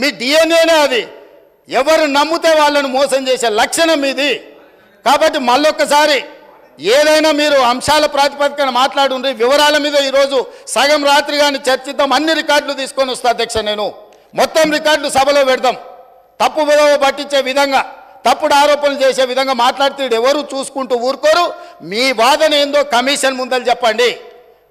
మీ డిఎన్ఏనే అది. ఎవరు నమ్మితే వాళ్ళను మోసం చేసే లక్షణం ఇది. కాబట్టి మళ్ళొక్కసారి ఏదైనా మీరు అంశాల ప్రాతిపదికన మాట్లాడుండ్రి. వివరాల మీద ఈరోజు సగం రాత్రి కానీ చర్చిద్దాం. అన్ని రికార్డులు తీసుకొని వస్తా అధ్యక్ష. నేను మొత్తం రికార్డులు సభలో పెడదాం. తప్పు విలువ పట్టించే విధంగా, తప్పుడు ఆరోపణలు చేసే విధంగా మాట్లాడితే ఎవరు చూసుకుంటూ ఊరుకోరు. మీ వాదన ఏందో కమిషన్ ముందలు చెప్పండి.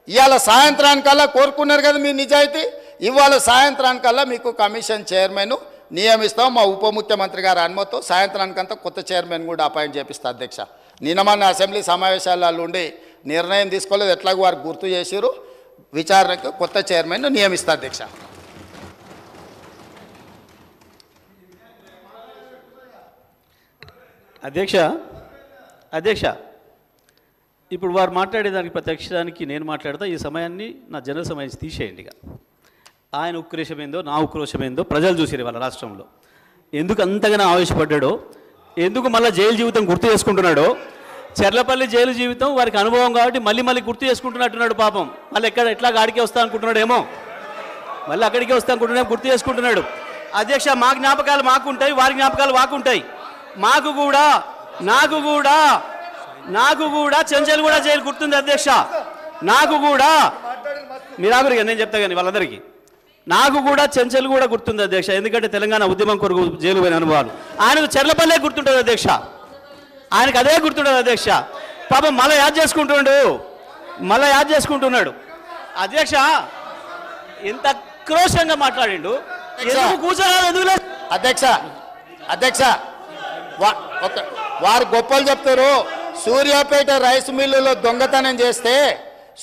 ఇవాళ సాయంత్రానికల్లా కోరుకున్నారు కదా మీ నిజాయితీ. ఇవాళ సాయంత్రానికల్లా మీకు కమిషన్ చైర్మన్ నియమిస్తాం. మా ఉప ముఖ్యమంత్రి గారి అనుమతితో సాయంత్రానికంతా కొత్త చైర్మన్ కూడా అపాయింట్ చేపిస్తా అధ్యక్ష. నిన్న మన అసెంబ్లీ సమావేశాలలో ఉండి నిర్ణయం తీసుకోలేదు. ఎట్లాగో వారు గుర్తు చేసిరు. విచారణకు కొత్త చైర్మన్ నియమిస్తా అధ్యక్ష. అధ్యక్ష ఇప్పుడు వారు మాట్లాడేదానికి ప్రత్యక్షానికి నేను మాట్లాడతా. ఈ సమయాన్ని నా జనరల్ సమయాన్ని తీసేయండి. ఇక ఆయన ఉక్రోషమేందో నా ఉక్రోషమేందో ప్రజలు చూసిరు వాళ్ళ రాష్ట్రంలో. ఎందుకు అంతగానో ఆవేశపడ్డాడో, ఎందుకు మళ్ళీ జైలు జీవితం గుర్తు చేసుకుంటున్నాడో. చెర్లపల్లి జైలు జీవితం వారికి అనుభవం కాబట్టి మళ్ళీ మళ్ళీ గుర్తు చేసుకుంటున్నట్టున్నాడు పాపం. మళ్ళీ ఎట్లా ఆడికే వస్తా అనుకుంటున్నాడేమో, మళ్ళీ అక్కడికే వస్తా అనుకుంటున్నాడేమో, గుర్తు చేసుకుంటున్నాడు. అధ్యక్ష, మా జ్ఞాపకాలు మాకుంటాయి, వారి జ్ఞాపకాలు మాకుంటాయి. నాకు కూడా చెంచల్గూడ జైలు గుర్తుంది అధ్యక్ష. నాకు కూడా మీరు ఆగురిగా నేను చెప్తా కానీ వాళ్ళందరికీ నాకు కూడా చెంచల్గూడ గుర్తుంది అధ్యక్ష. ఎందుకంటే తెలంగాణ ఉద్యమం కొరకు జైలు పోయిన అనుభవాలు. ఆయనకు చెర్లపల్లె గుర్తుంటుంది అధ్యక్ష. ఆయనకు అదే గుర్తుంటుంది అధ్యక్ష. పాపం మళ్ళీ యాద్ చేసుకుంటున్నాడు అధ్యక్ష. ఎంత క్రోషంగా మాట్లాడిండు. కూర్చోరాదు ఎందుకు అధ్యక్ష వారు గొప్పలు చెప్తారు. సూర్యాపేట రైస్ మిల్లులో దొంగతనం చేస్తే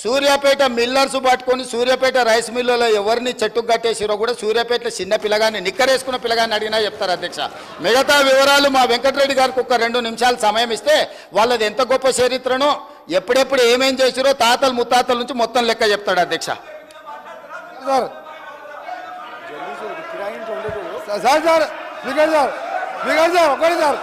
సూర్యాపేట మిల్లర్స్ పట్టుకొని సూర్యాపేట రైస్ మిల్లులో ఎవరిని చెట్టుకు కట్టేసిరో కూడా సూర్యాపేటలో చిన్న పిల్లగాన్ని నిక్కరేసుకున్న పిల్లగాన్ని అడిగినా చెప్తారు అధ్యక్ష. మిగతా వివరాలు మా వెంకటరెడ్డి గారికి ఒక 2 నిమిషాలు సమయం ఇస్తే వాళ్ళది ఎంత గొప్ప చరిత్రనో, ఎప్పుడెప్పుడు ఏమేం చేసిరో తాతలు ముత్తాతల నుంచి మొత్తం లెక్క చెప్తాడు అధ్యక్ష. సార్ ఒకటి సార్